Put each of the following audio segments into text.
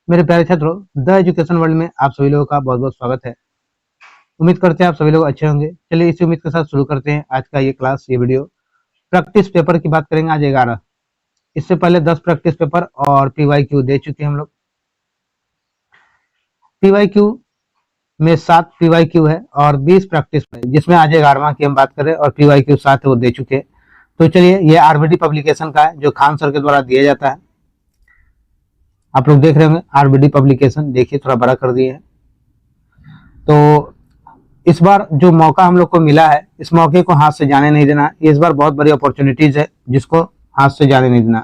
मेरे प्यारे छात्रों, द एजुकेशन वर्ल्ड में आप सभी लोगों का बहुत बहुत स्वागत है। उम्मीद करते हैं आप सभी लोग अच्छे होंगे। चलिए इसी उम्मीद के साथ शुरू करते हैं आज का ये क्लास, ये वीडियो। प्रैक्टिस पेपर की बात करेंगे आज 11। इससे पहले 10 प्रैक्टिस पेपर और पीवाईक्यू दे चुके हैं हम लोग। पीवाईक्यू में 7 पीवाईक्यू है और 20 प्रैक्टिस है, जिसमें आज 11वां की हम बात करें और पीवाईक्यू 7 है वो दे चुके हैं। तो चलिए, ये आरबीडी पब्लिकेशन का है जो खान सर के द्वारा दिया जाता है। आप लोग देख रहे होंगे आरबीडी पब्लिकेशन, देखिए थोड़ा बड़ा कर दिए है। तो इस बार जो मौका हम लोग को मिला है, इस मौके को हाथ से जाने नहीं देना। ये इस बार बहुत बड़ी अपॉर्चुनिटीज है जिसको हाथ से जाने नहीं देना।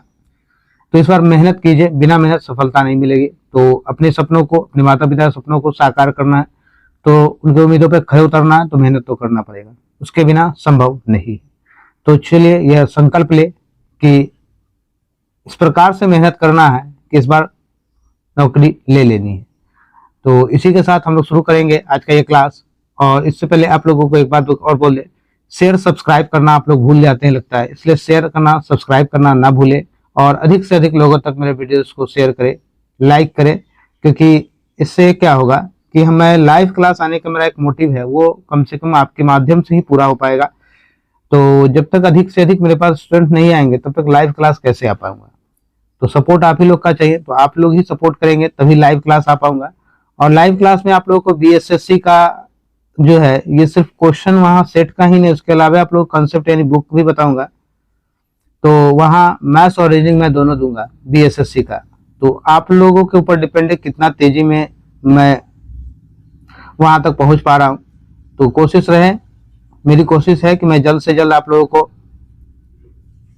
तो इस बार मेहनत कीजिए, बिना मेहनत सफलता नहीं मिलेगी। तो अपने सपनों को, अपने माता पिता के सपनों को साकार करना है, तो उनकी उम्मीदों पर खरे उतरना है, तो मेहनत तो करना पड़ेगा, उसके बिना संभव नहीं। तो चलिए यह संकल्प ले कि इस प्रकार से मेहनत करना है कि इस बार नौकरी ले लेनी है। तो इसी के साथ हम लोग शुरू करेंगे आज का ये क्लास। और इससे पहले आप लोगों को एक बात और बोल दे, शेयर सब्सक्राइब करना आप लोग भूल जाते हैं लगता है, इसलिए शेयर करना, सब्सक्राइब करना ना भूले और अधिक से अधिक लोगों तक मेरे वीडियोस को शेयर करें, लाइक करें। क्योंकि इससे क्या होगा कि हमें लाइव क्लास आने का मेरा एक मोटिव है, वो कम से कम आपके माध्यम से ही पूरा हो पाएगा। तो जब तक अधिक से अधिक मेरे पास स्टूडेंट नहीं आएंगे तब तक लाइव क्लास कैसे आ पाऊंगा। तो सपोर्ट आप ही लोग का चाहिए, तो आप लोग ही सपोर्ट करेंगे तभी लाइव क्लास आ पाऊंगा। और लाइव क्लास में आप लोगों को बीएसएससी का जो है, ये सिर्फ क्वेश्चन वहां सेट का ही नहीं, उसके अलावा आप लोग कंसेप्ट यानी बुक भी बताऊंगा। तो वहां मैथ्स और रीजनिंग में दोनों दूंगा बीएसएससी का। तो आप लोगों के ऊपर डिपेंड है कितना तेजी में मैं वहां तक पहुंच पा रहा हूं। तो कोशिश रहे, मेरी कोशिश है कि मैं जल्द से जल्द आप लोगों को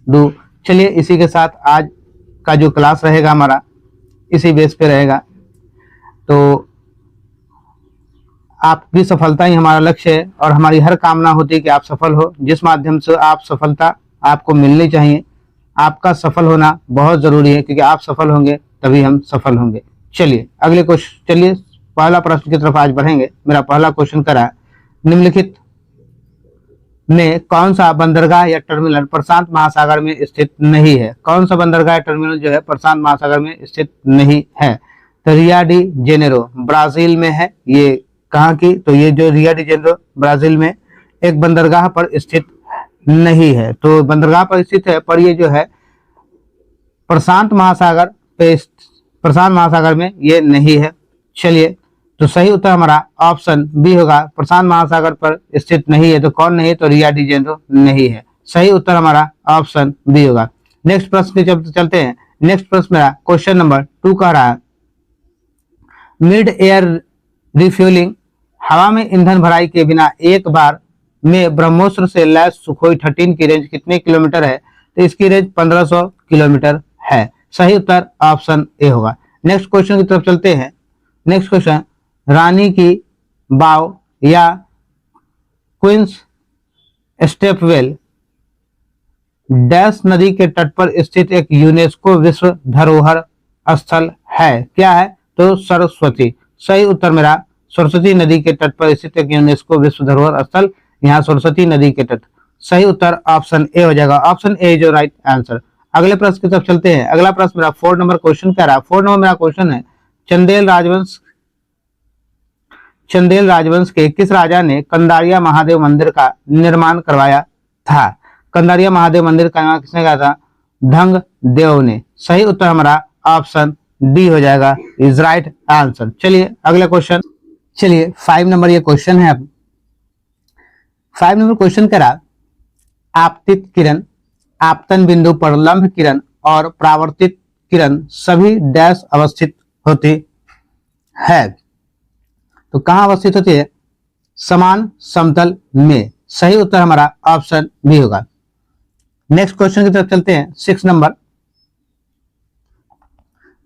दूं। चलिए इसी के साथ आज का जो क्लास रहेगा हमारा इसी बेस पे रहेगा। तो आपकी सफलता ही हमारा लक्ष्य है और हमारी हर कामना होती है कि आप सफल हो। जिस माध्यम से आप सफलता आपको मिलनी चाहिए, आपका सफल होना बहुत जरूरी है, क्योंकि आप सफल होंगे तभी हम सफल होंगे। चलिए अगले क्वेश्चन, चलिए पहला प्रश्न की तरफ आज बढ़ेंगे। मेरा पहला क्वेश्चन करा, निम्नलिखित में कौन सा बंदरगाह या टर्मिनल प्रशांत महासागर में स्थित नहीं है? कौन सा बंदरगाह या टर्मिनल जो है प्रशांत महासागर में स्थित नहीं है? तो रिया डी जेनेरो ब्राजील में है। ये कहाँ की? तो ये जो रिया डी जेनेरो ब्राजील में एक बंदरगाह पर स्थित नहीं है। तो बंदरगाह पर स्थित है, पर ये जो है प्रशांत महासागर पे, प्रशांत महासागर में ये नहीं है। चलिए, तो सही उत्तर हमारा ऑप्शन बी होगा, प्रशांत महासागर पर स्थित नहीं है। तो कौन नहीं है? तो रिया डी जेनेरो नहीं है। सही उत्तर हमारा ऑप्शन बी होगा। नेक्स्ट प्रश्न जब चलते हैं। नेक्स्ट प्रश्न मेरा क्वेश्चन नंबर 2 कह रहा है, मिड एयर रिफ्यूलिंग, हवा में ईंधन भराई के बिना एक बार में ब्रह्मोस्त्र से लैस सुखोई 13 की रेंज कितने किलोमीटर है? तो इसकी रेंज 1500 किलोमीटर है। सही उत्तर ऑप्शन ए होगा। नेक्स्ट क्वेश्चन की तरफ चलते हैं। नेक्स्ट क्वेश्चन, रानी की बाव या क्वींस स्टेपवेल डैश नदी के तट पर स्थित एक यूनेस्को विश्व धरोहर स्थल है? क्या है? तो सरस्वती। सही उत्तर मेरा सरस्वती नदी के तट पर स्थित एक यूनेस्को विश्व धरोहर स्थल, यहाँ सरस्वती नदी के तट। सही उत्तर ऑप्शन ए हो जाएगा। ऑप्शन ए जो राइट आंसर। अगले प्रश्न की तरफ चलते हैं। अगला प्रश्न मेरा 4 नंबर क्वेश्चन कह रहा है। 4 नंबर मेरा क्वेश्चन है, चंदेल राजवंश के किस राजा ने कंदारिया महादेव मंदिर का निर्माण करवाया था? कंदारिया महादेव मंदिर का निर्माण किसने किया था? धंग देव ने। सही उत्तर हमारा ऑप्शन डी हो जाएगा, इज राइट आंसर। चलिए अगला क्वेश्चन। चलिए 5 नंबर ये क्वेश्चन है। 5 नंबर क्वेश्चन करा, आपतित किरण, आपतन बिंदु पर लंब किरण और परावर्तित किरण सभी डैश अवस्थित होती है? तो कहां अवस्थित होती है? समान समतल में। सही उत्तर हमारा ऑप्शन बी होगा। नेक्स्ट क्वेश्चन की तरफ चलते हैं। 6 नंबर,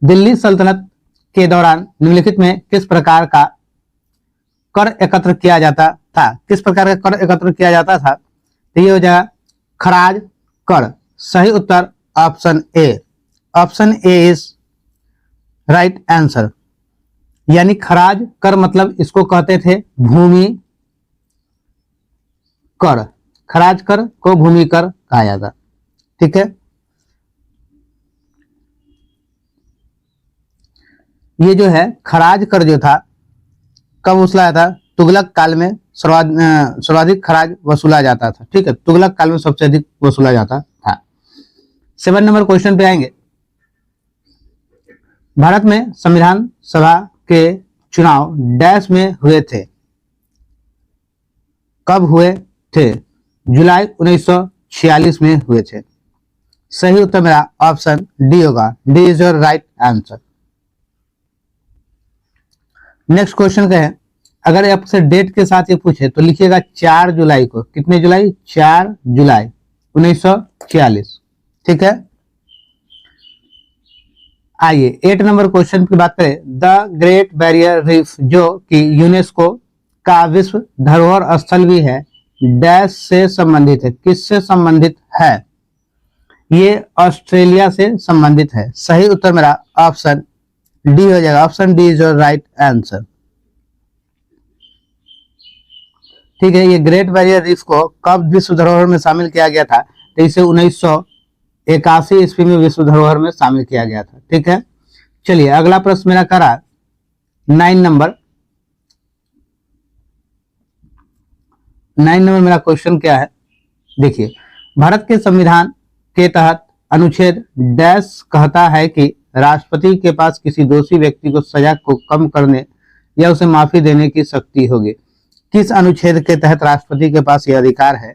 दिल्ली सल्तनत के दौरान निम्नलिखित में किस प्रकार का कर एकत्र किया जाता था? किस प्रकार का कर एकत्र किया जाता था? तो ये हो जाएगा खराज कर। सही उत्तर option A. Option A is right answer. यानी खराज कर मतलब इसको कहते थे भूमि कर। खराज कर को भूमि कर कहा जाता। ठीक है, ये जो है खराज कर जो था कब वसूला था? तुगलक काल में सर्वाधिक खराज वसूला जाता था। ठीक है, तुगलक काल में सबसे अधिक वसूला जाता था। 7 नंबर क्वेश्चन पे आएंगे। भारत में संविधान सभा के चुनाव डैश में हुए थे? कब हुए थे? जुलाई 1946 में हुए थे। सही उत्तर मेरा ऑप्शन डी होगा। D is your right answer. Next question का है, अगर आपसे डेट के साथ ये पूछे तो लिखिएगा 4 जुलाई को। कितने जुलाई? 4 जुलाई 1946। ठीक है, आइए 8 नंबर क्वेश्चन की बात करें। द ग्रेट बैरियर रीफ जो कि यूनेस्को का विश्व धरोहर स्थल भी है, डैश से संबंधित है? किससे संबंधित है? ये ऑस्ट्रेलिया से संबंधित है। सही उत्तर मेरा ऑप्शन डी हो जाएगा। Option D is your right answer. ठीक है, ये ग्रेट बैरियर रीफ को कब विश्व धरोहर में शामिल किया गया था? तो इसे 1981 ईस्वी में विश्व धरोहर में शामिल किया गया था। ठीक है, चलिए अगला प्रश्न मेरा करा 9 नंबर। 9 नंबर मेरा क्वेश्चन क्या है? देखिए, भारत के संविधान के तहत अनुच्छेद डैश कहता है कि राष्ट्रपति के पास किसी दोषी व्यक्ति को सजा को कम करने या उसे माफी देने की शक्ति होगी। किस अनुच्छेद के तहत राष्ट्रपति के पास यह अधिकार है?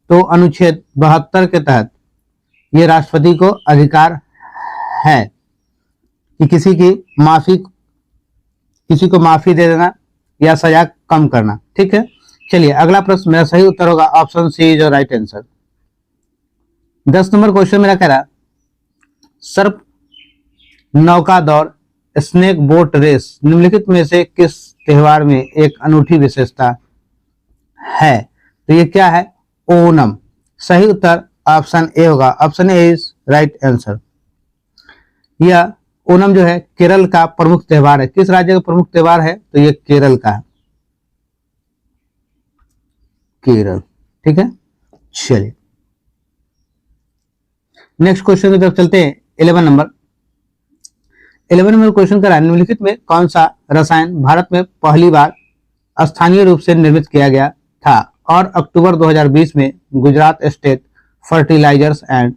तो अनुच्छेद 72 के तहत ये राष्ट्रपति को अधिकार है कि किसी को माफी दे देना या सजा कम करना। ठीक है, चलिए अगला प्रश्न मेरा सही उत्तर होगा option C is right answer. 10 number question मेरा कह रहा, सर्प नौका दौड़ स्नेक बोट रेस निम्नलिखित में से किस त्योहार में एक अनूठी विशेषता है? तो ये क्या है? ओणम। सही उत्तर ऑप्शन ए होगा। Option A is right answer. यह ओणम जो है केरल का प्रमुख त्योहार है। किस राज्य का प्रमुख त्योहार है? तो ये केरल का है। केरल। ठीक है, चलिए नेक्स्ट क्वेश्चन की तरफ चलते हैं। 11 नंबर। 11 नंबर क्वेश्चन का निम्नलिखित में कौन सा रसायन भारत में पहली बार स्थानीय रूप से निर्मित किया गया था और अक्टूबर 2020 में Gujarat State Fertilizers and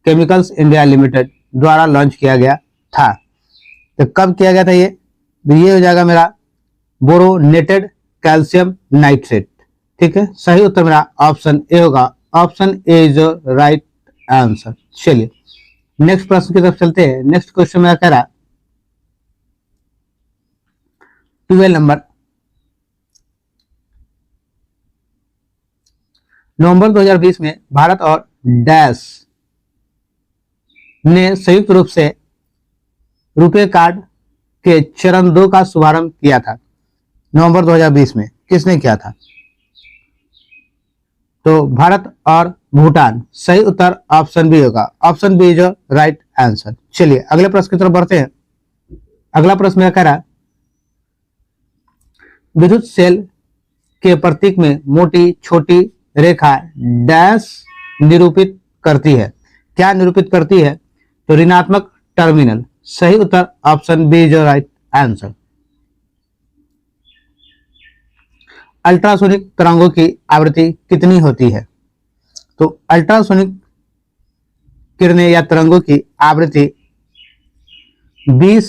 Chemicals India Limited द्वारा लॉन्च किया गया था? तो कब किया गया था ये? तो ये हो जाएगा मेरा बोरोनेटेड कैल्शियम नाइट्रेट। ठीक है, सही उत्तर मेरा ऑप्शन ए होगा। Option A is right answer. चलिए नेक्स्ट प्रश्न की तरफ चलते हैं। नेक्स्ट क्वेश्चन मेरा कह रहा 12 नंबर। नवंबर 2020 में भारत और डैश ने संयुक्त रूप से रुपे कार्ड के चरण 2 का शुभारंभ किया था। नवंबर 2020 में किसने किया था? तो भारत और भूटान। सही उत्तर ऑप्शन बी होगा। Option B is right answer. चलिए अगले प्रश्न की तरफ बढ़ते हैं। अगला प्रश्न मेरा कह रहा विद्युत सेल के प्रतीक में मोटी छोटी रेखा डैश निरूपित करती है? क्या निरूपित करती है? तो ऋणात्मक टर्मिनल। सही उत्तर option B is right answer. Ultrasonic तरंगों की आवृत्ति कितनी होती है? तो अल्ट्रासोनिक किरणें या तरंगों की आवृत्ति 20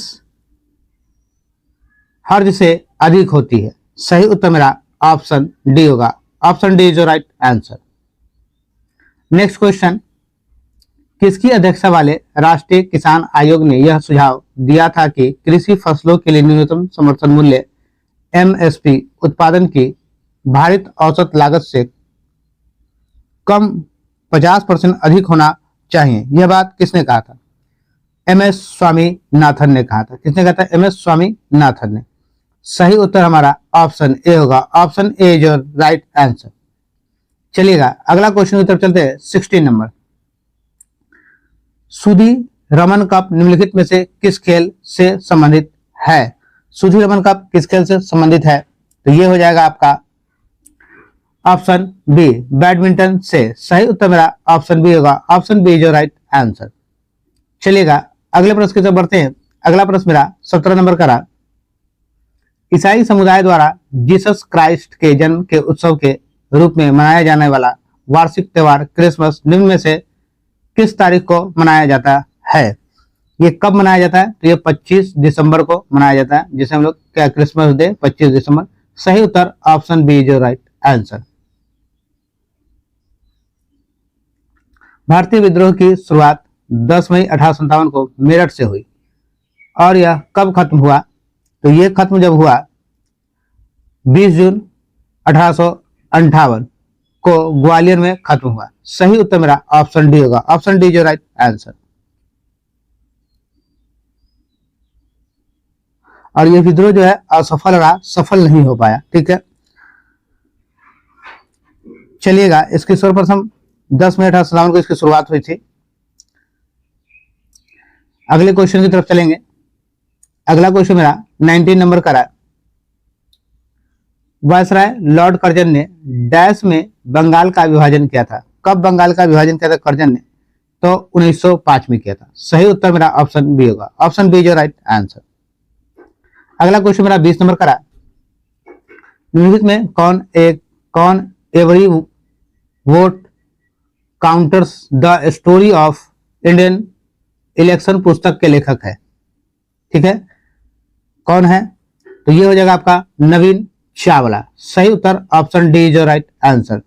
हर्ट्ज से अधिक होती है। सही उत्तर मेरा ऑप्शन डी होगा। Option D is right answer. Next question, किसकी अध्यक्षता वाले राष्ट्रीय किसान आयोग ने यह सुझाव दिया था कि कृषि फसलों के लिए न्यूनतम समर्थन मूल्य एमएसपी उत्पादन की भारित औसत लागत से कम 50% अधिक होना चाहिए? यह बात किसने कहा था? एमएस स्वामीनाथन ने कहा था। किसने कहा था? एमएस स्वामीनाथन ने। सही उत्तर हमारा ऑप्शन ए होगा। Option A is your right answer. चलिएगा अगला क्वेश्चन की तरफ चलते हैं। 16 नंबर। सुधी रमन कप निम्नलिखित में से किस खेल से संबंधित है? सुधी रमन कप किस खेल से संबंधित है? तो ये हो जाएगा आपका ऑप्शन बी बैडमिंटन से। सही उत्तर मेरा ऑप्शन बी होगा। Option B is your right answer. चलिएगा अगले प्रश्न की तरफ बढ़ते हैं। अगला प्रश्न मेरा 17 नंबर का रहा ईसाई समुदाय द्वारा जीसस क्राइस्ट के जन्म के उत्सव के रूप में मनाया जाने वाला वार्षिक त्योहार क्रिसमस निम्न में से किस तारीख को मनाया जाता है? ये कब मनाया जाता है? तो ये 25 दिसंबर को मनाया जाता है, जिसे हम लोग क्या क्रिसमस डे 25 दिसंबर। सही उत्तर option B is your right answer. भारतीय विद्रोह की शुरुआत 10 मई 1857 को मेरठ से हुई और यह कब खत्म हुआ? तो यह खत्म जब हुआ 20 जून 1858 को ग्वालियर में खत्म हुआ। सही उत्तर मेरा ऑप्शन डी होगा। Option D is your right answer. और यह विद्रोह जो है असफल रहा, सफल नहीं हो पाया। ठीक है, चलिएगा इसकी सर्वप्रथम 10 मई 1857 को इसकी शुरुआत हुई थी। अगले क्वेश्चन की तरफ चलेंगे। अगला क्वेश्चन मेरा 19 नंबर का है। वायसराय लॉर्ड कर्जन ने डैश में बंगाल का विभाजन किया था। कब बंगाल का विभाजन किया था कर्जन ने? तो 1905 में किया था। सही उत्तर मेरा ऑप्शन बी होगा। Option B is your right answer. अगला क्वेश्चन मेरा 20 नंबर का है। निम्नलिखित में कौन every vote counters the story of Indian election पुस्तक के लेखक है? ठीक है, कौन है? तो ये हो जाएगा आपका नवीन चावला। सही उत्तर option D is your right answer.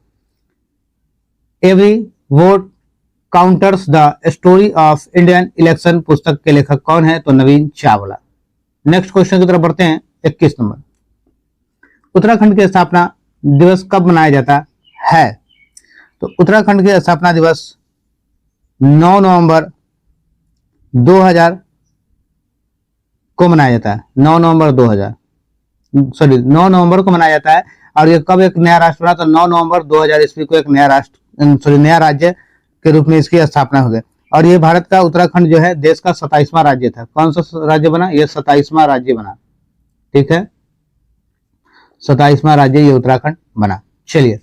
Every vote counters the story of Indian election पुस्तक के लेखक कौन है? तो नवीन चावला। नेक्स्ट क्वेश्चन की तरफ बढ़ते हैं। 21 नंबर। उत्तराखंड की स्थापना दिवस कब मनाया जाता है? तो उत्तराखंड की स्थापना दिवस 9 नवंबर 2000 को मनाया जाता है। 9 नवंबर को मनाया जाता है। और ये कब एक नया राष्ट्र बना? तो 9 नवंबर 2000 ईस्वी को एक नया राज्य के रूप में इसकी स्थापना हो गई। और ये भारत का उत्तराखंड जो है देश का 27वां राज्य था। कौन सा राज्य बना? ये 27वां राज्य बना। ठीक है, 27वां राज्य ये उत्तराखंड बना। चलिए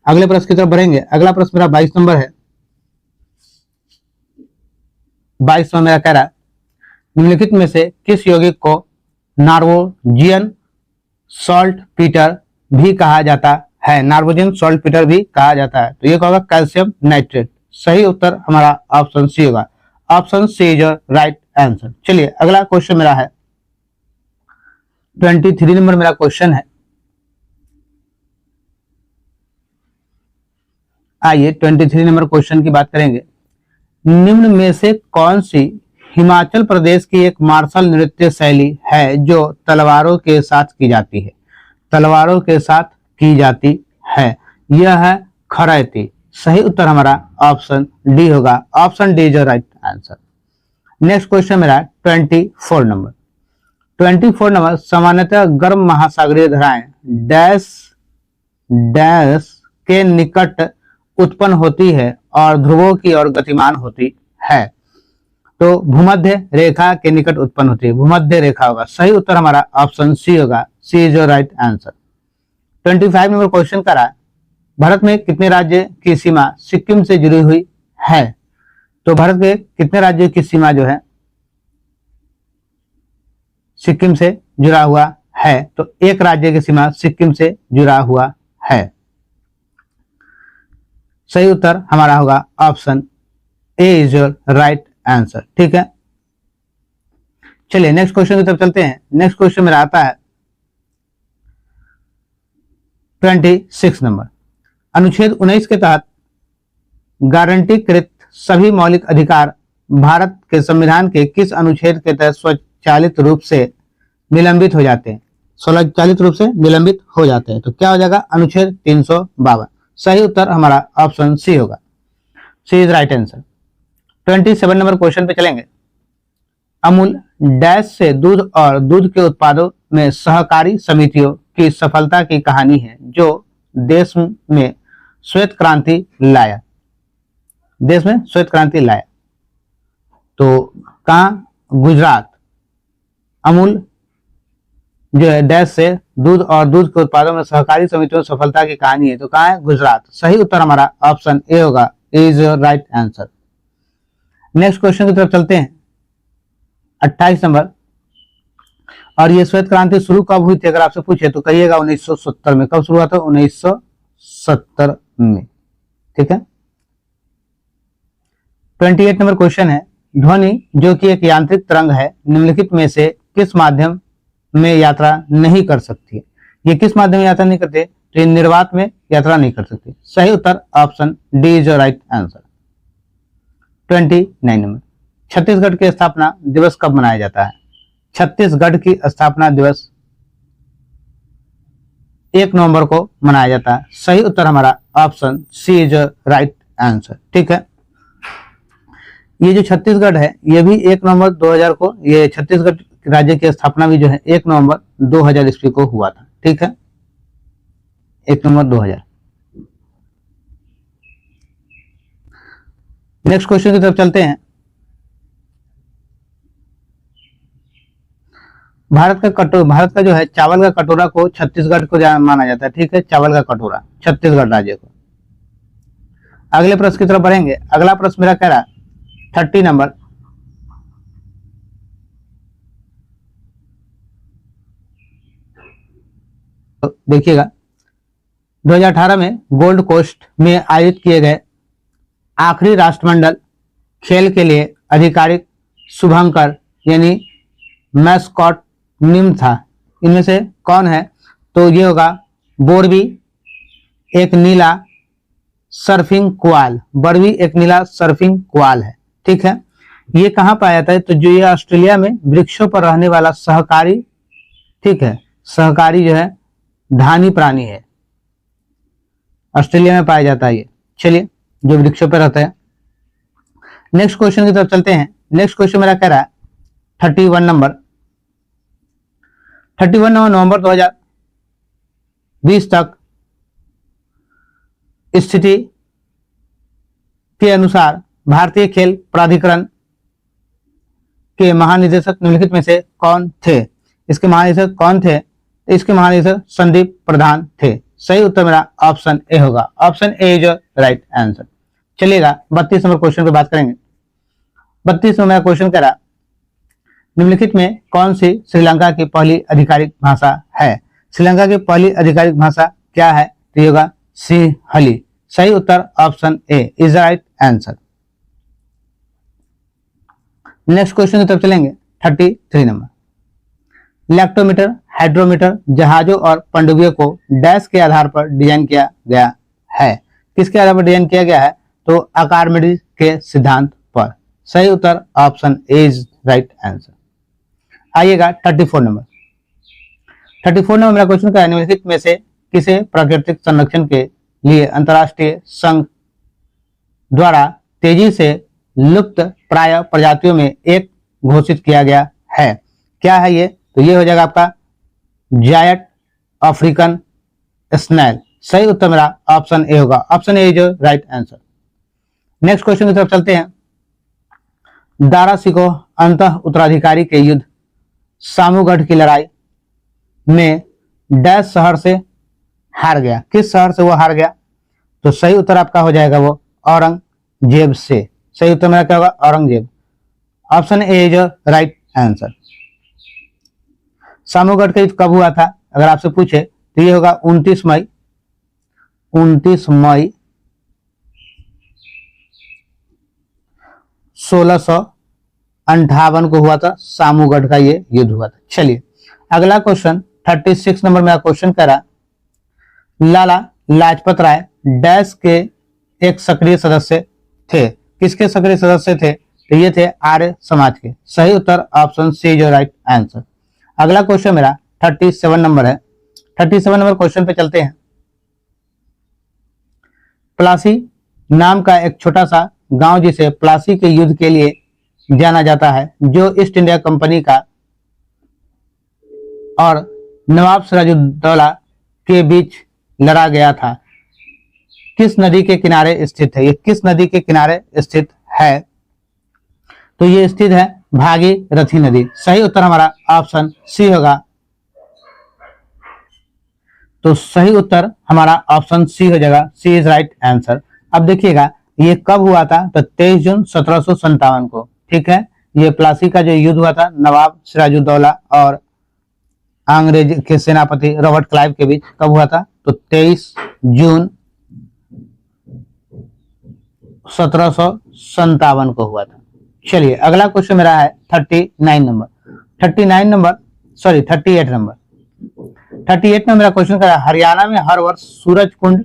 अगले प्रश्न की तरफ बढ़ेंगे। अगला प्रश्न मेरा 22 नंबर है। 22 में मेरा कह रहा है निम्नलिखित में से किस यौगिक को नॉर्वेजियन सॉल्ट पीटर भी कहा जाता है? नॉर्वेजियन सॉल्ट पीटर भी कहा जाता है। तो ये होगा कैल्शियम नाइट्रेट। सही उत्तर हमारा ऑप्शन सी होगा। Option C is your right answer. चलिए अगला क्वेश्चन मेरा है 23 नंबर मेरा क्वेश्चन है। आइए 23 नंबर क्वेश्चन की बात करेंगे। निम्न में से कौन सी हिमाचल प्रदेश की एक मार्शल नृत्य शैली है जो तलवारों के साथ की जाती है? तलवारों के साथ की जाती है, यह है खरैती। सही उत्तर हमारा ऑप्शन डी होगा। Option D is your right answer. Next question मेरा 24 नंबर। 24 नंबर। सामान्यतः गर्म महासागरीय धाराएं डैश के निकट उत्पन्न होती है और ध्रुवों की ओर गतिमान होती है। तो भूमध्य रेखा के निकट उत्पन्न होती है, भूमध्य रेखा होगा। सही उत्तर हमारा ऑप्शन सी होगा। C is your right answer. 25 number question का रहा भारत में कितने राज्य की सीमा सिक्किम से जुड़ी हुई है? तो भारत के कितने राज्यों की सीमा जो है सिक्किम से जुड़ा हुआ है? तो एक राज्य की सीमा सिक्किम से जुड़ा हुआ है। सही उत्तर हमारा होगा option A is your right answer. ठीक है, चलिए नेक्स्ट क्वेश्चन की तरफ चलते हैं। नेक्स्ट क्वेश्चन मेरा आता है 26 नंबर। अनुच्छेद 19 के तहत गारंटीकृत सभी मौलिक अधिकार भारत के संविधान के किस अनुच्छेद के तहत स्वचालित रूप से निलंबित हो जाते हैं? स्वचालित रूप से निलंबित हो जाते हैं। तो क्या हो जाएगा? अनुच्छेद 352। सही उत्तर हमारा ऑप्शन सी होगा। C is right answer. 27 number question पे चलेंगे। अमूल डैश से दूध और दूध के उत्पादों में सहकारी समितियों की सफलता की कहानी है जो देश में श्वेत क्रांति लाया। देश में श्वेत क्रांति लाया तो कहां? गुजरात। अमूल जो है डैश से दूध और दूध के उत्पादों में सहकारी समितियों सफलता की कहानी है, तो कहां है? गुजरात। सही उत्तर हमारा ऑप्शन ए होगा। Is your right answer. Next question की तरफ चलते हैं। 28 नंबर। और ये श्वेत क्रांति शुरू कब हुई थी अगर आपसे पूछे तो कहिएगा 1970 में। कब शुरू हुआ था? 1970 में। ठीक है। 28 नंबर क्वेश्चन है, ध्वनि जो कि एक यांत्रिक तरंग है निम्नलिखित में से किस माध्यम में यात्रा नहीं कर सकती है? ये किस माध्यम में यात्रा नहीं करते? तो ये निर्वात में यात्रा नहीं कर सकती। सही उत्तर option D is your right answer. 29 number, Chhattisgarh की स्थापना दिवस कब मनाया जाता है? छत्तीसगढ़ की स्थापना दिवस 1 नवंबर को मनाया जाता है। सही उत्तर हमारा option C is right answer. ठीक है। ये जो छत्तीसगढ़ है ये भी 1 नवंबर 2000 को, ये छत्तीसगढ़ राज्य की स्थापना भी जो है 1 नवंबर 2000 ईस्वी को हुआ था। ठीक है, 1 नवंबर 2000। नेक्स्ट क्वेश्चन की तरफ चलते हैं। भारत का जो है चावल का कटोरा को छत्तीसगढ़ को माना जाता है। ठीक है, चावल का कटोरा छत्तीसगढ़ राज्य को। अगले प्रश्न की तरफ बढ़ेंगे। अगला प्रश्न मेरा कह रहा 30 नंबर, तो देखिएगा 2018 में गोल्ड कोस्ट में आयोजित किए गए आखिरी राष्ट्रमंडल खेल के लिए आधिकारिक शुभंकर यानी मैस्कॉट निम्न था। इनमें से कौन है? तो ये होगा बोरबी, एक नीला सर्फिंग क्वाल। बरवी एक नीला सर्फिंग क्वाल है। ठीक है, ये कहाँ पाया जाता है? तो जो ये ऑस्ट्रेलिया में वृक्षों पर रहने वाला सहकारी, ठीक है, सहकारी जो है धानी प्राणी है, ऑस्ट्रेलिया में पाया जाता है ये। चलिए, जो वृक्षों पर रहता है। नेक्स्ट क्वेश्चन की तरफ चलते हैं। नेक्स्ट क्वेश्चन मेरा कह रहा है 31 नंबर, 31 नवंबर 2020 तक स्थिति के अनुसार भारतीय खेल प्राधिकरण के महानिदेशक निम्नलिखित में से कौन थे? इसके महानिदेशक कौन थे? इसके महानिदेशक संदीप प्रधान थे। सही उत्तर मेरा ऑप्शन ए होगा। Option A is right answer. चलिएगा 32 नंबर क्वेश्चन पे बात करेंगे। 32 में मेरा क्वेश्चन कह रहा निम्नलिखित में कौन सी श्रीलंका की पहली आधिकारिक भाषा है? श्रीलंका की पहली आधिकारिक भाषा क्या है? तो ये होगा सिंहली। सही उत्तर option A is right answer. Next question की तरफ चलेंगे। 33 नंबर, लैक्टोमीटर, हाइड्रोमीटर जहाजों और पनडुब्बियों को डैश के आधार पर डिजाइन किया गया है। किसके आधार पर डिजाइन किया गया है? तो आर्किमिडीज के सिद्धांत पर। सही उत्तर option A is right answer. आइएगा 34 नंबर। 34 नंबर मेरा क्वेश्चन का निम्नलिखित में से किसे प्राकृतिक संरक्षण के लिए अंतर्राष्ट्रीय संघ द्वारा तेजी से लुप्त प्राय प्रजातियों में एक घोषित किया गया है? क्या है ये? तो ये हो जाएगा आपका जायंट अफ्रीकन स्नेल। सही उत्तर मेरा ऑप्शन ए होगा। Option A is right answer. Next question की तरफ चलते हैं। दारा सिकोह अंतः उत्तराधिकारी के युद्ध सामूगढ़ की लड़ाई में डैश शहर से हार गया। किस शहर से वो हार गया? तो सही उत्तर आपका हो जाएगा वो औरंगजेब से। सही उत्तर मेरा क्या होगा? Aurangzeb. Option A is right answer. Samugarh का युद्ध कब हुआ था अगर आपसे पूछे तो ये होगा 29 मई 1658 को हुआ था। सामूगढ़ का ये युद्ध हुआ था। चलिए अगला क्वेश्चन 36 नंबर मेरा क्वेश्चन कह रहा लाला लाजपत राय डैश के एक सक्रिय सदस्य थे। किसके सक्रिय सदस्य थे? तो ये थे आर्य समाज के। सही उत्तर option C is right answer. अगला क्वेश्चन मेरा 37 नंबर है। 37 नंबर क्वेश्चन पे चलते हैं। प्लासी नाम का एक छोटा सा गांव जिसे प्लासी के युद्ध के लिए जाना जाता है, जो ईस्ट इंडिया कंपनी का और नवाब सिराजुद्दौला के बीच लड़ा गया था, किस नदी के किनारे स्थित है? ये किस नदी के किनारे स्थित है? तो ये स्थित है भागीरथी नदी। सही उत्तर हमारा ऑप्शन सी होगा। तो सही उत्तर हमारा ऑप्शन सी हो जाएगा। सी इज राइट आंसर। अब देखिएगा ये कब हुआ था? तो 23 जून 1757 को। ठीक है, ये प्लासी का जो युद्ध हुआ था नवाब सिराजुद्दौला और अंग्रेज के सेनापति रॉबर्ट क्लाइव के बीच कब हुआ था? तो 23 जून 1757 को हुआ था। चलिए अगला क्वेश्चन मेरा है 38 नंबर मेरा क्वेश्चन करा, हरियाणा में हर वर्ष सूरज कुंड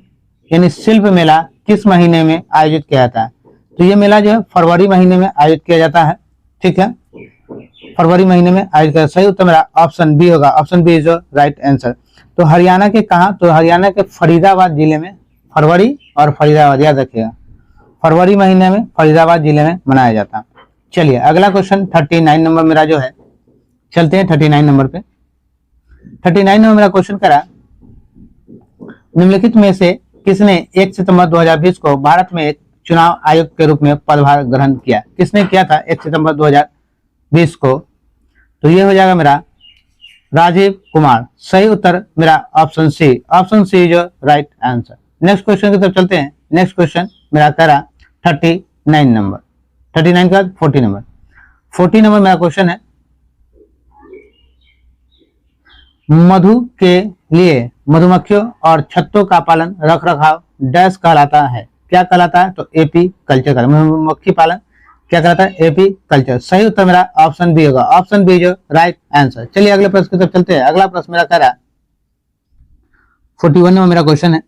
यानी शिल्प मेला किस महीने में आयोजित किया जाता है? तो ये मेला जो है फरवरी महीने में आयोजित किया जाता है। ठीक है, फरवरी महीने में आयोजित किया। सही उत्तर मेरा ऑप्शन बी होगा। Option B is right answer. तो हरियाणा के कहा? तो हरियाणा के फरीदाबाद जिले में, फरवरी और फरीदाबाद याद रखिएगा, फरवरी महीने में फरीदाबाद जिले में मनाया जाता है। चलिए अगला क्वेश्चन 39 नंबर मेरा जो है, चलते हैं 39 नंबर पे। 39 नंबर मेरा क्वेश्चन करा, निम्नलिखित में से किसने 1 सितंबर 2020 को भारत में एक चुनाव आयुक्त के रूप में पदभार ग्रहण किया? किसने किया था 1 सितंबर 2020 को? तो ये हो जाएगा मेरा राजीव कुमार। सही उत्तर मेरा ऑप्शन सी। ऑप्शन सी जो राइट आंसर। नेक्स्ट क्वेश्चन की तरफ चलते हैं। नेक्स्ट क्वेश्चन मेरा करा 39 नंबर। 39 के बाद 40 नंबर। 40 नंबर मेरा क्वेश्चन है, मधु के लिए मधुमक्खियों और छत्तों का पालन रख रखाव डैश कहलाता है? क्या कहलाता है? तो एपी कल्चर कहलाता है। मधुमक्खी पालन क्या कहलाता है? AP culture. सही उत्तर मेरा ऑप्शन बी होगा। ऑप्शन बी जो राइट आंसर। चलिए अगले प्रश्न की तरफ चलते हैं। अगला प्रश्न मेरा कह रहा है 41 नंबर मेरा क्वेश्चन है,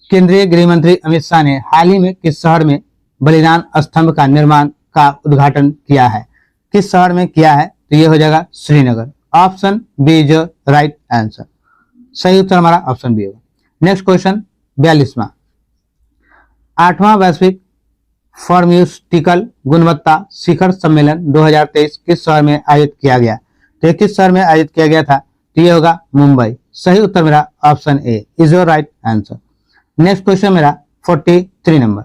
केंद्रीय गृह मंत्री अमित शाह ने हाल ही में किस शहर में बलिदान स्तंभ का निर्माण का उद्घाटन किया है? किस शहर में किया है? तो ये हो जाएगा श्रीनगर। ऑप्शन बी जो राइट आंसर। सही उत्तर हमारा ऑप्शन बी होगा। नेक्स्ट क्वेश्चन 42वां, 8वां वैश्विक फार्मास्यूटिकल गुणवत्ता शिखर सम्मेलन 2023 किस शहर में आयोजित किया गया? तो ये किस शहर में आयोजित किया गया था? तो ये होगा मुंबई। सही उत्तर मेरा option A is your right answer. Next question मेरा 43 नंबर।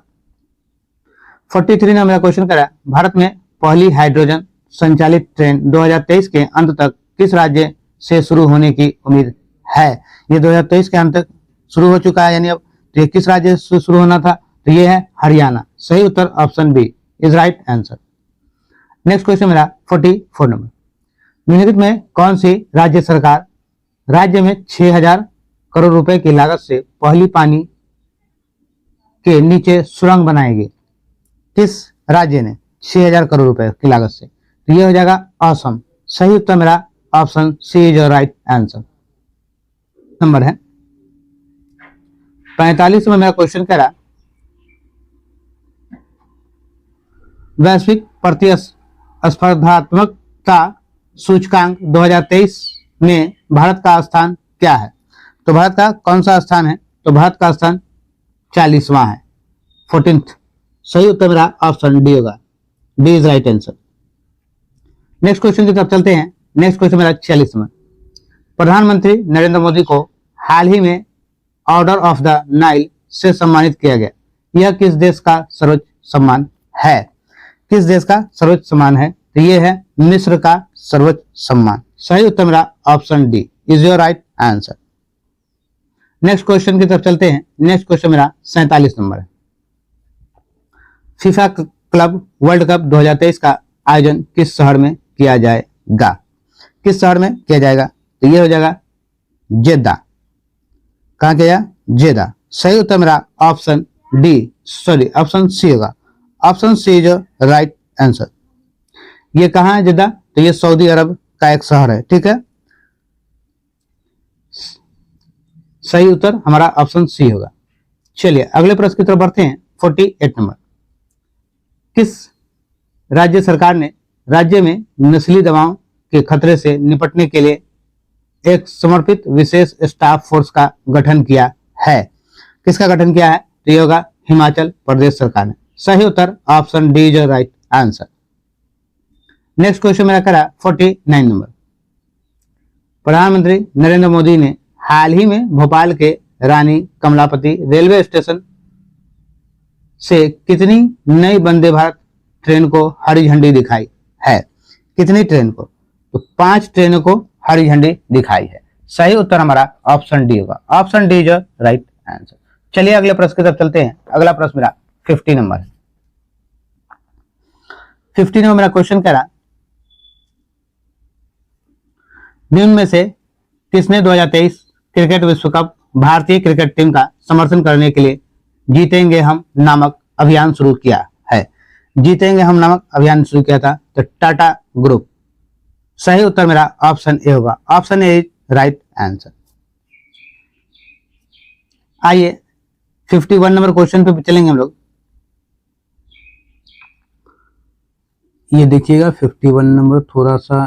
43 नंबर मेरा क्वेश्चन करा, भारत में पहली हाइड्रोजन संचालित ट्रेन 2023 के अंत तक किस राज्य से शुरू होने की उम्मीद है? ये 2023 के अंत तक शुरू हो चुका है, यानी अब तो ये किस राज्य से शुरू होना था? तो ये है हरियाणा। सही उत्तर option B is right answer. Next question मेरा 44 नंबर, निम्नलिखित में कौन सी राज्य सरकार राज्य में 6000 करोड़ रुपए की लागत से पहली पानी के नीचे सुरंग बनाएगी? किस राज्य ने 6000 करोड़ रुपए की लागत से? तो ये हो जाएगा असम। सही उत्तर मेरा option C is right answer. Number है 45 में मेरा क्वेश्चन कह रहा, वैश्विक प्रतिस्पर्धात्मकता सूचकांक 2023 में भारत का स्थान क्या है? तो भारत का कौन सा स्थान है? तो भारत का स्थान 40वां है, 14th। सही उत्तर मेरा ऑप्शन डी होगा। D is right answer. Next question की तरफ चलते हैं। नेक्स्ट क्वेश्चन मेरा 46 में, प्रधानमंत्री नरेंद्र मोदी को हाल ही में ऑर्डर ऑफ द नाइल से सम्मानित किया गया। यह किस देश का सर्वोच्च सम्मान है? किस देश का सर्वोच्च सम्मान है? तो यह है मिस्र का सर्वोच्च सम्मान। सही उत्तर मेरा option D is your right answer. Next question की तरफ चलते हैं। नेक्स्ट क्वेश्चन मेरा 47 नंबर है, फीफा क्लब वर्ल्ड कप 2023 का आयोजन किस शहर में किया जाएगा? किस शहर में किया जाएगा? तो ये हो जाएगा जेद्दा। कहां किया? जेद्दा। सही उत्तर मेरा option D sorry option C होगा। ऑप्शन सी जो राइट आंसर। ये कहां है जेद्दा? तो ये सऊदी अरब का एक शहर है। ठीक है, सही उत्तर हमारा ऑप्शन सी होगा। चलिए अगले प्रश्न की तरफ बढ़ते हैं। 48 नंबर, किस राज्य सरकार ने राज्य में नस्ली दवाओं के खतरे से निपटने के लिए एक समर्पित विशेष स्टाफ फोर्स का गठन किया है? किसका गठन किया है? तो ये होगा हिमाचल प्रदेश सरकार ने। सही उत्तर option D is right answer. Next question मेरा करा 49 नंबर, प्रधानमंत्री नरेंद्र मोदी ने हाल ही में भोपाल के रानी कमलापति रेलवे स्टेशन से कितनी नई वंदे भारत ट्रेन को हरी झंडी दिखाई है? कितनी ट्रेन को? तो 5 ट्रेनों को हरी झंडी दिखाई है। सही उत्तर हमारा ऑप्शन डी होगा। ऑप्शन डी जो राइट आंसर। चलिए अगले प्रश्न की तरफ चलते हैं। अगला प्रश्न मेरा 50 नंबर है। 50 नंबर मेरा क्वेश्चन कह रहा, निम्न में से किसने 2023 क्रिकेट विश्व कप भारतीय क्रिकेट टीम का समर्थन करने के लिए जीतेंगे हम नामक अभियान शुरू किया है? जीतेंगे हम नामक अभियान शुरू किया था तो टाटा ग्रुप। सही उत्तर मेरा ऑप्शन ए होगा। Option A is right answer. आइए 51 नंबर क्वेश्चन पे चलेंगे हम लोग। ये देखिएगा 51 नंबर, थोड़ा सा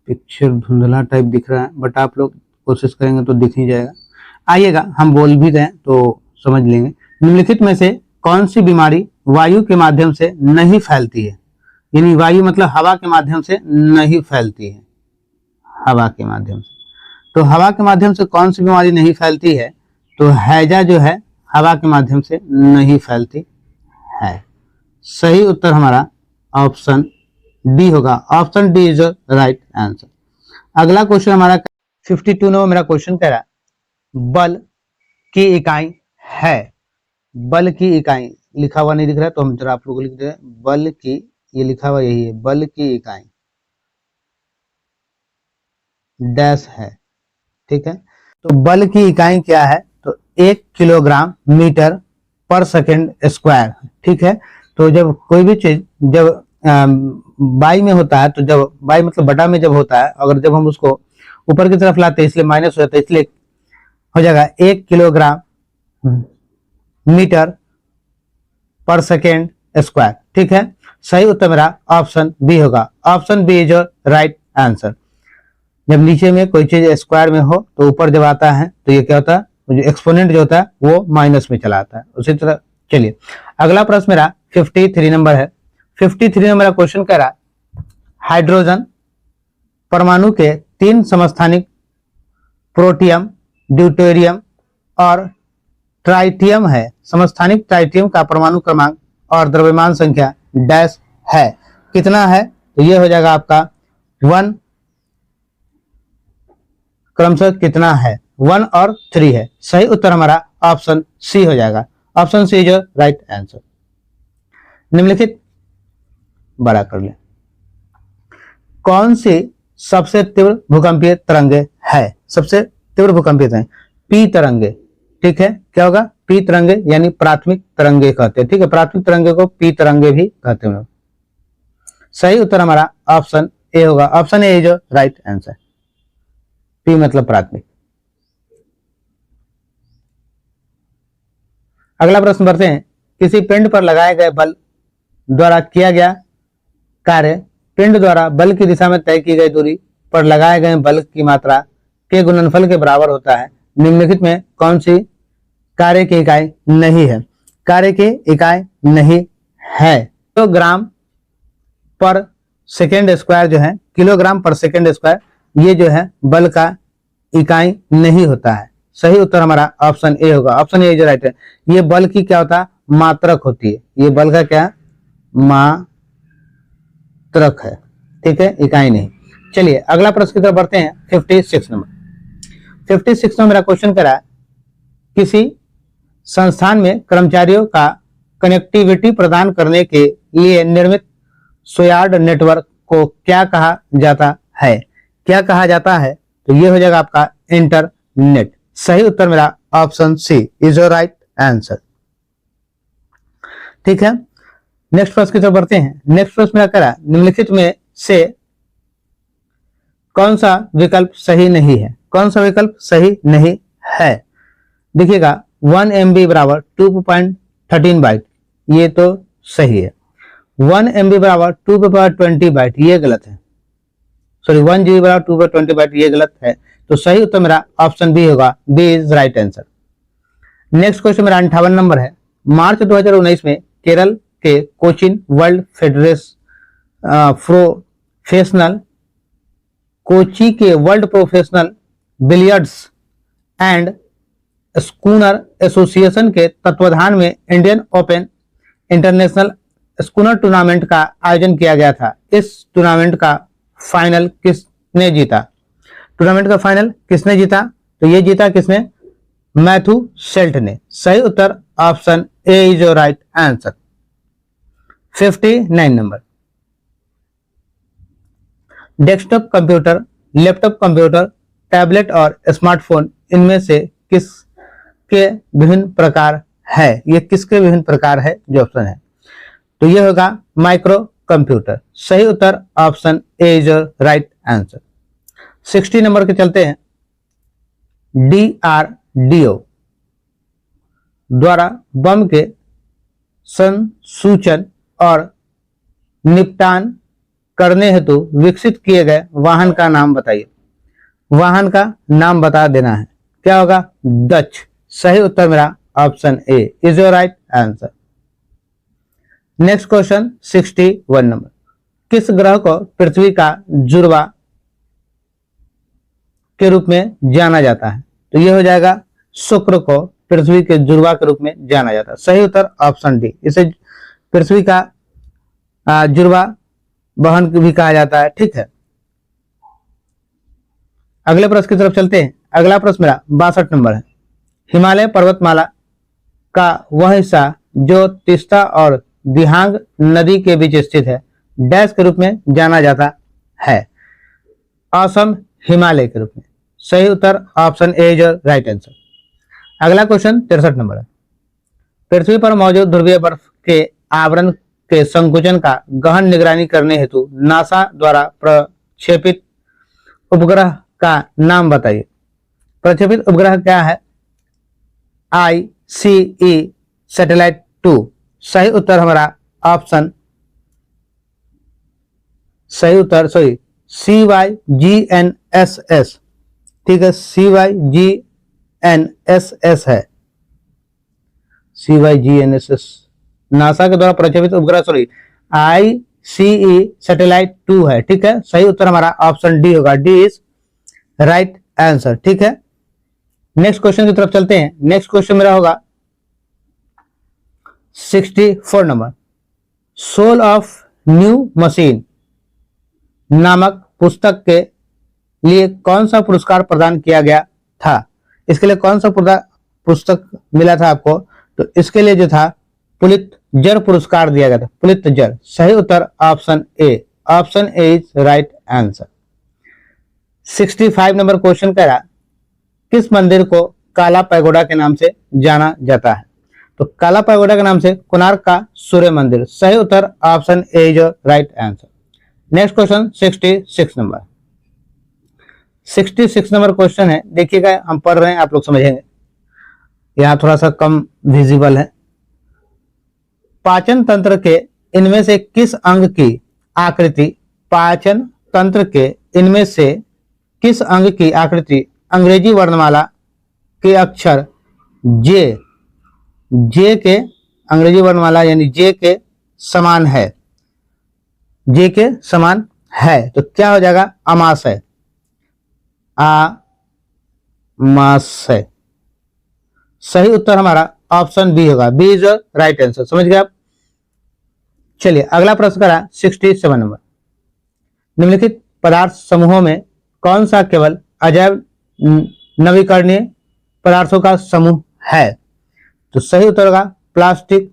पिक्चर धुंधला टाइप दिख रहा है, बट आप लोग कोशिश करेंगे तो दिख ही जाएगा। आइएगा, हम बोल भी रहे हैं तो समझ लेंगे। निम्नलिखित में से कौन सी बीमारी वायु के माध्यम से नहीं फैलती है? यानी वायु मतलब हवा के माध्यम से नहीं फैलती है। हवा के माध्यम से, तो हवा के माध्यम से कौन सी बीमारी नहीं फैलती है? तो हैजा जो है हवा के माध्यम से नहीं फैलती है। सही उत्तर हमारा ऑप्शन डी होगा। Option D is right answer. अगला क्वेश्चन हमारा 52 नंबर मेरा क्वेश्चन कह रहा है बल की इकाई है। बल की इकाई लिखा हुआ नहीं दिख रहा है, तो हम जरा आप लोग लिख दे। बल की, ये लिखा हुआ यही है, बल की इकाई डैश है। ठीक है, तो बल की इकाई क्या है? तो 1 किलोग्राम मीटर पर सेकेंड स्क्वायर। ठीक है, तो जब कोई भी चीज जब बाई में होता है, तो जब बाई मतलब बटा में जब होता है, अगर जब हम उसको ऊपर की तरफ लाते हैं इसलिए माइनस हो जाता है, इसलिए हो जाएगा 1 किलोग्राम मीटर पर सेकेंड स्क्वायर। ठीक है, सही उत्तर मेरा ऑप्शन बी होगा। Option B is right answer. जब नीचे में कोई चीज स्क्वायर में हो तो ऊपर जब आता है तो ये क्या होता है, जो एक्सपोनेंट जो होता है वो माइनस में चला आता है। उसी तरह चलिए अगला प्रश्न मेरा 53 नंबर है। 53 नंबर का क्वेश्चन कह रहा हाइड्रोजन परमाणु के 3 समस्थानिक प्रोटियम, ड्यूटेरियम और ट्राइटियम है। समस्थानिक ट्राइटियम का परमाणु क्रमांक और द्रव्यमान संख्या डैश है। कितना है? तो ये हो जाएगा आपका 1, क्रमशः कितना है? 1 और 3 है। सही उत्तर हमारा ऑप्शन सी हो जाएगा। Option C is right answer. निम्नलिखित बड़ा कर ले, कौन सी सबसे तीव्र भूकंपीय तरंगे है? सबसे तीव्र भूकंपीय तरंगे पी तरंगे। ठीक है, क्या होगा? पी तरंगे, यानी प्राथमिक तरंगे कहते हैं। ठीक है, प्राथमिक तरंगे को पी तरंगे भी कहते हैं। सही उत्तर हमारा ऑप्शन ए होगा। Option A is right answer. P मतलब प्राथमिक। अगला प्रश्न बढ़ते हैं। किसी पिंड पर लगाए गए बल द्वारा किया गया कार्य पिंड द्वारा बल की दिशा में तय की गई दूरी पर लगाए गए बल की मात्रा के गुणनफल के बराबर होता है। निम्नलिखित में कौन सी कार्य की इकाई नहीं है? कार्य की इकाई नहीं है। किलोग्राम पर सेकेंड स्क्वायर जो है, किलोग्राम पर सेकेंड स्क्वायर, ये जो है बल का इकाई नहीं होता है। सही उत्तर हमारा ऑप्शन ए होगा। ऑप्शन ए जो राइट है। ये बल की क्या होता है? मात्रक होती है। ये बल का क्या? मात्रक है। ठीक है, इकाई नहीं। चलिए अगला प्रश्न की तरफ बढ़ते हैं। 56 नंबर। 56 नंबर मेरा क्वेश्चन करा, किसी संस्थान में कर्मचारियों का कनेक्टिविटी प्रदान करने के लिए निर्मित स्वायत्त नेटवर्क को क्या कहा जाता है? क्या कहा जाता है? तो ये हो जाएगा आपका इंटरनेट। सही उत्तर मेरा option C is your right answer. ठीक है, नेक्स्ट प्रश्न की तरफ बढ़ते हैं। नेक्स्ट प्रश्न मेरा करा, निम्नलिखित में से कौन सा विकल्प सही नहीं है? कौन सा विकल्प सही नहीं है? देखिएगा 1 MB बराबर 2.13 बाइट, ये तो सही है। 1 MB बराबर 2/20 बाइट, ये गलत है। सॉरी, 1 GB बराबर 2/20 बाइट, ये गलत है। तो सही उत्तर मेरा ऑप्शन बी होगा। B is right answer. Next question मेरा 58 नंबर है। मार्च 2019 में केरल के कोचिन वर्ल्ड प्रोफेशनल कोची के world professional billiards and schooner association के तत्वाधान में Indian open international schooner tournament का आयोजन किया गया था। इस टूर्नामेंट का फाइनल किसने जीता? टूर्नामेंट का फाइनल किसने जीता? तो ये जीता किसने? मैथ्यू सेल्ट ने। सही उत्तर option A is your right answer. 59 number. Desktop computer laptop, computer, tablet और स्मार्टफोन इनमें से किसके विभिन्न प्रकार है? ये किसके विभिन्न प्रकार है जो ऑप्शन है, तो ये होगा माइक्रो कंप्यूटर। सही उत्तर option A is right answer. 60 number के चलते हैं। DRDO द्वारा बम के संसूचन और निपटान करने हेतु विकसित किए गए वाहन का नाम बताइए। वाहन का नाम बता देना है, क्या होगा? डच। सही उत्तर मेरा option A is your right answer. Next question 61 number. किस ग्रह को पृथ्वी का जुड़वा के रूप में जाना जाता है? तो यह हो जाएगा शुक्र को पृथ्वी के जुड़वा के रूप में जाना जाता है। सही उत्तर ऑप्शन डी। इसे पृथ्वी का जुड़वा बहन भी कहा जाता है। ठीक है, अगले प्रश्न की तरफ चलते हैं। अगला प्रश्न मेरा 62 नंबर है। हिमालय पर्वतमाला का वह हिस्सा जो तीस्ता और दिहांग नदी के बीच स्थित है, डैश के रूप में जाना जाता है? असम हिमालय के रूप में। सही उत्तर option A is right answer. अगला क्वेश्चन 63 नंबर है। पृथ्वी पर मौजूद ध्रुवीय बर्फ के आवरण के संकुचन का गहन निगरानी करने हेतु नासा द्वारा प्रक्षेपित उपग्रह का नाम बताइए। प्रक्षेपित उपग्रह क्या है? ICE satellite 2। सही उत्तर हमारा ऑप्शन CYGNSS। ठीक है, CYGNSS है। CYGNSS नासा के द्वारा प्रक्षेपित उपग्रह ICE सैटेलाइट 2 है। ठीक है, सही उत्तर हमारा ऑप्शन डी होगा। D is right answer. ठीक है, नेक्स्ट क्वेश्चन की तरफ चलते हैं। नेक्स्ट क्वेश्चन मेरा होगा 64 number. Soul of new machine नामक पुस्तक के लिए कौन सा पुरस्कार प्रदान किया गया था? इसके लिए कौन सा पुस्तक मिला था आपको? तो इसके लिए जो था पुलित्जर पुरस्कार दिया गया था। पुलित्जर। सही उत्तर option A. Option A is right answer. 65 number question कह रहा, किस मंदिर को काला पैगोडा के नाम से जाना जाता है? तो काला पैगोडा के नाम से कोणार्क का सूर्य मंदिर। सही उत्तर option A is right answer. Next question 66 number. 66 number question है, देखिएगा हम पढ़ रहे हैं, आप लोग समझेंगे। यहां थोड़ा सा कम विजिबल है। पाचन तंत्र के इनमें से किस अंग की आकृति पाचन तंत्र के इनमें से किस अंग की आकृति अंग्रेजी वर्णमाला के अक्षर जे के अंग्रेजी वर्णमाला यानी जे के समान है? जे के समान है तो क्या हो जाएगा? अमाशय। अमाशय। सही उत्तर हमारा ऑप्शन बी होगा। B is right answer. समझ गए आप? चलिए अगला प्रश्न करा 67 नंबर। निम्नलिखित पदार्थ समूहों में कौन सा केवल अजैव नवीकरणीय पदार्थों का समूह है? तो सही उत्तर होगा प्लास्टिक,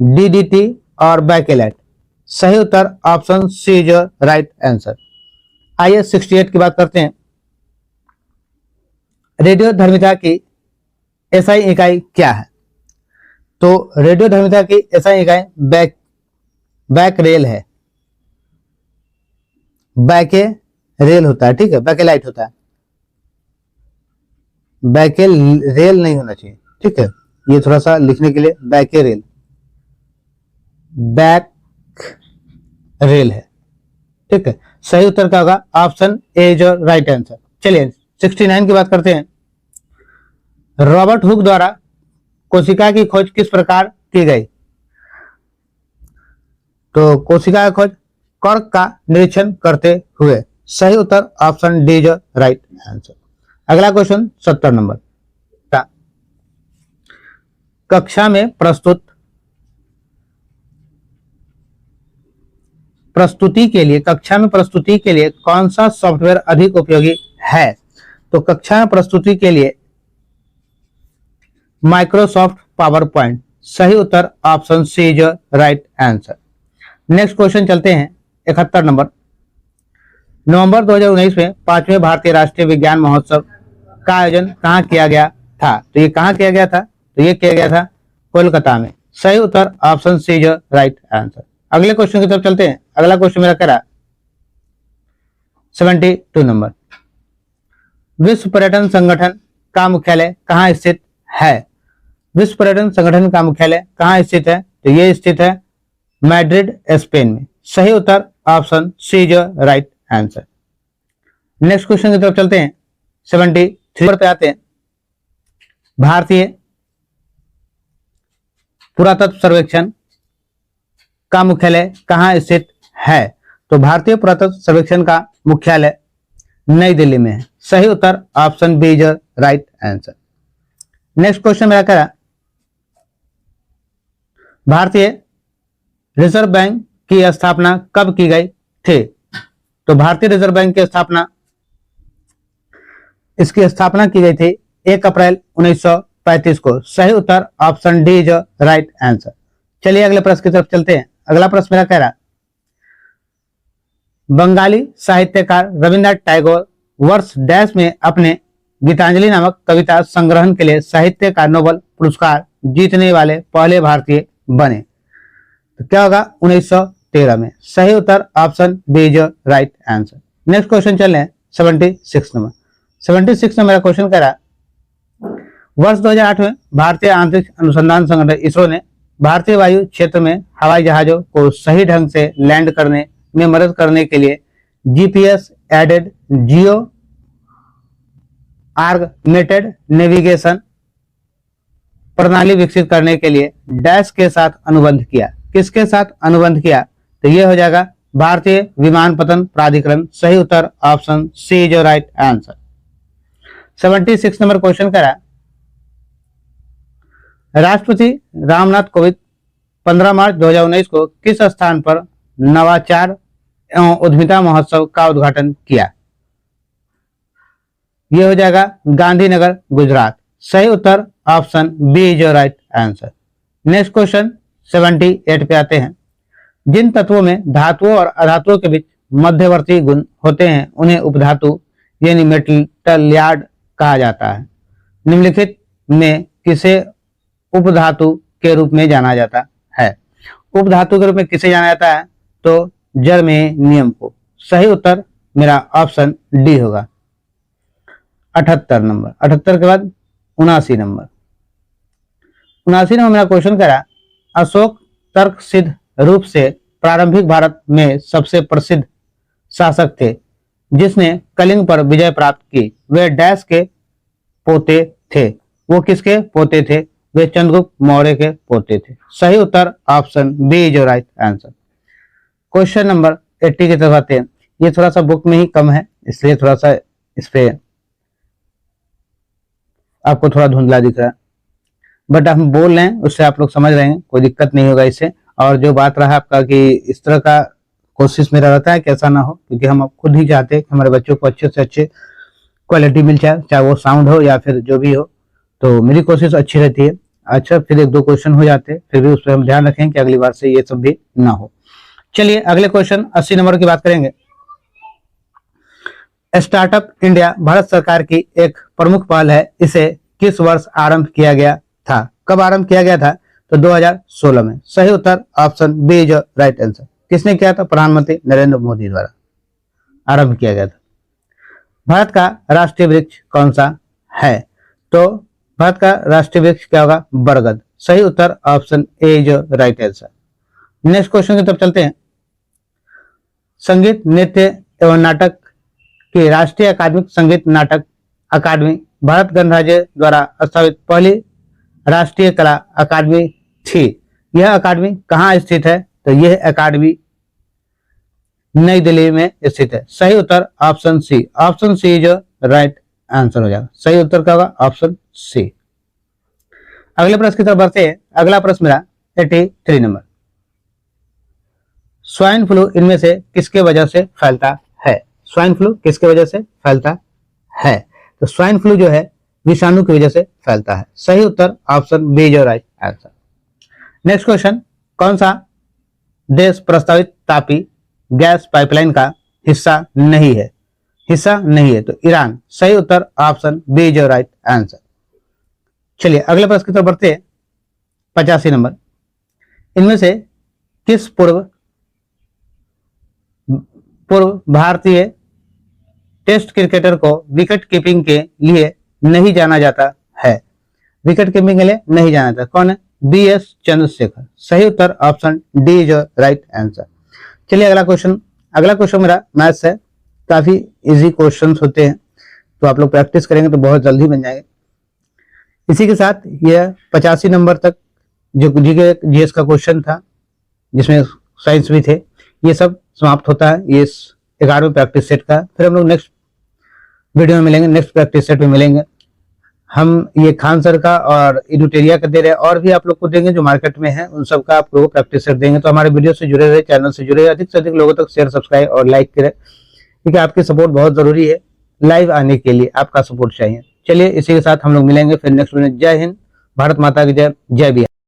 DDT और बैकेलाइट। सही उत्तर option C is right answer. आइए 68 की बात करते हैं। रेडियोधर्मिता की एसआई इकाई क्या है? तो रेडियोधर्मिता की एसआई इकाई बैक रेल है। बैके रेल होता है। ठीक है, बैकेलाइट होता है, बैके रेल नहीं होना चाहिए। ठीक है, ये थोड़ा सा लिखने के लिए बैके रेल, बैक रेल है। ठीक है, सही उत्तर क्या होगा? Option A is right answer. चलिए 69 की बात करते हैं। रॉबर्ट हुक द्वारा कोशिका की खोज किस प्रकार की गई? तो कोशिका की खोज कर्क का निरीक्षण करते हुए। सही उत्तर option D is right answer. अगला क्वेश्चन 70 नंबर। कक्षा में प्रस्तुति के लिए कौन सा सॉफ्टवेयर अधिक उपयोगी है? तो कक्षा में प्रस्तुति के लिए माइक्रोसॉफ्ट पावर पॉइंट। सही उत्तर option C is right answer. Next question चलते हैं 71 नंबर। नवंबर 2019 में 5वें भारतीय राष्ट्रीय विज्ञान महोत्सव का आयोजन कहाँ किया गया था? तो ये कहाँ किया गया था? तो ये किया गया था कोलकाता में। सही उत्तर option C is right answer. अगले क्वेश्चन की तरफ चलते हैं। अगला क्वेश्चन मेरा कह रहा 72 नंबर, विश्व पर्यटन संगठन का मुख्यालय कहाँ स्थित है? विश्व पर्यटन संगठन का मुख्यालय कहाँ स्थित है? तो ये स्थित है मैड्रिड, स्पेन में। सही उत्तर option C is right answer. Next question की तरफ चलते हैं। 73 पे आते हैं। भारतीय पुरातत्व सर्वेक्षण का मुख्यालय कहाँ स्थित है? तो भारतीय पुरातत्व सर्वेक्षण का मुख्यालय नई दिल्ली में है। सही उत्तर option B is right answer. Next question मेरा कह रहा भारतीय रिजर्व बैंक की स्थापना कब की गई थी? तो भारतीय रिजर्व बैंक की स्थापना की गई थी 1 अप्रैल 1935 को। सही उत्तर option D is right answer. चलिए अगले प्रश्न की तरफ चलते हैं। अगला प्रश्न मेरा कह रहा बंगाली साहित्यकार रविन्द्रनाथ टैगोर वर्ष डैश में अपने गीतांजलि नामक कविता संग्रहण के लिए साहित्य का नोबेल पुरस्कार जीतने वाले पहले भारतीय बने? तो क्या होगा? 1913 में। सही उत्तर option B is right answer. Next question चल रहे हैं 76 नंबर। 76 में मेरा क्वेश्चन कह रहा वर्ष 2008 में भारतीय अंतरिक्ष अनुसंधान संगठन इसरो ने भारतीय वायु क्षेत्र में हवाई जहाजों को सही ढंग से लैंड करने में मदद करने के लिए जीपीएस एडेड जियो आर्गमेटेड नेविगेशन प्रणाली विकसित करने के लिए डैश के साथ अनुबंध किया। किसके साथ अनुबंध किया? तो यह हो जाएगा भारतीय विमानपत्तन प्राधिकरण। सही उत्तर option C is right answer. 76 number question करा राष्ट्रपति रामनाथ कोविंद 15 मार्च 2019 को किस स्थान पर नवाचार एवं उद्यमिता महोत्सव का उद्घाटन किया? यह हो जाएगा गांधीनगर, गुजरात। सही उत्तर option B is right answer. Next question 78 पे आते हैं। जिन तत्वों में धातुओं और अधातुओं के बीच मध्यवर्ती गुण होते हैं उन्हें उपधातु यानी मेटल यार्ड कहा जाता है। निम्नलिखित में किसे उपधातु के रूप में जाना जाता है? उपधातु के रूप में किसे जाना जाता है? तो जर्मेनियम को। सही उत्तर मेरा ऑप्शन डी होगा। 78 नंबर। 78 के बाद 79 नंबर। 79 नंबर मेरा क्वेश्चन करा अशोक तर्क सिद्ध रूप से प्रारंभिक भारत में सबसे प्रसिद्ध शासक थे जिसने कलिंग पर विजय प्राप्त की। वे डैश के पोते थे। वो किसके पोते थे? वे चंद्रगुप्त मौर्य के पोते थे। सही उत्तर option B is right answer. Question number 80 की तरफ आते हैं। ये थोड़ा सा बुक में ही कम है इसलिए थोड़ा सा इस पे आपको थोड़ा धुंधला दिख रहा है, बट हम बोल रहे हैं उससे आप लोग समझ रहे हैं, कोई दिक्कत नहीं होगा इससे। और जो बात रहा आपका कि इस तरह का कोशिश मेरा रहता है कि ऐसा ना हो, क्योंकि हम खुद ही चाहते हैं कि हमारे बच्चों को अच्छे से अच्छे क्वालिटी मिल जाए, चाहे वो साउंड हो या फिर जो भी हो। तो मेरी कोशिश अच्छी रहती है। अच्छा, फिर 1-2 क्वेश्चन हो जाते हैं, फिर भी उस पर हम ध्यान रखें कि अगली बार से ये सब भी ना हो। चलिए अगले क्वेश्चन 80 नंबर की बात करेंगे। स्टार्टअप इंडिया भारत सरकार की एक प्रमुख पहल है। इसे किस वर्ष आरंभ किया गया था? कब आरंभ किया गया था? तो 2016 में। सही उत्तर option B is right answer. किसने किया था? प्रधानमंत्री नरेंद्र मोदी द्वारा आरंभ किया गया था। भारत का राष्ट्रीय वृक्ष कौन सा है? तो भारत का राष्ट्रीय वृक्ष क्या होगा? बरगद। सही उत्तर option A is right answer. Next question की तरफ चलते हैं। संगीत, नृत्य एवं नाटक की राष्ट्रीय अकादमिक संगीत नाटक अकादमी भारत गणराज्य द्वारा स्थापित पहली राष्ट्रीय कला अकादमी थी। यह अकादमी कहाँ स्थित है? तो यह अकादमी नई दिल्ली में स्थित है। सही उत्तर option C. Option C is right answer हो जाएगा। सही उत्तर क्या होगा? Option C. अगले प्रश्न की तरफ बढ़ते हैं। अगला प्रश्न मेरा 83 नंबर। स्वाइन फ्लू इनमें से किसके वजह से फैलता है? स्वाइन फ्लू किसके वजह से फैलता है? तो स्वाइन फ्लू जो है विषाणु की वजह से फैलता है। सही उत्तर option B is right answer. Next question, कौन सा देश प्रस्तावित तापी गैस पाइपलाइन का हिस्सा नहीं है, हिस्सा नहीं है। तो ईरान सही उत्तर option B is your right answer. चलिए अगले प्रश्न की तरफ बढ़ते हैं। 85 नंबर, इनमें से किस पूर्व भारतीय टेस्ट क्रिकेटर को विकेट कीपिंग के लिए नहीं जाना जाता है? विकेट कीपिंग के लिए नहीं जाना जाता, कौन है? बीएस चंद्रशेखर। सही उत्तर option D is your right answer. चलिए अगला क्वेश्चन मेरा मैथ्स है। काफी इजी क्वेश्चंस होते हैं, तो आप लोग प्रैक्टिस करेंगे तो बहुत जल्दी बन जाएंगे। इसी के साथ यह 85 नंबर तक जो जीएस का क्वेश्चन था, जिसमें साइंस भी थे, ये सब समाप्त होता है ये 11वें प्रैक्टिस सेट का। फिर हम लोग नेक्स्ट वीडियो में मिलेंगे, नेक्स्ट प्रैक्टिस सेट में मिलेंगे। हम ये खान सर का और इडुटेरिया का दे रहे हैं, और भी आप लोग को देंगे जो मार्केट में है, उन सब का आप लोग प्रैक्टिस सेट देंगे। तो हमारे वीडियो से जुड़े रहे, चैनल से जुड़े रहे, अधिक से अधिक लोगों तक शेयर, सब्सक्राइब और लाइक करें, क्योंकि आपकी सपोर्ट बहुत जरूरी है। लाइव आने के लिए आपका सपोर्ट चाहिए। चलिए इसी के साथ हम लोग मिलेंगे फिर नेक्स्ट वीडियो। जय हिंद, भारत माता की जय, जय बिहार।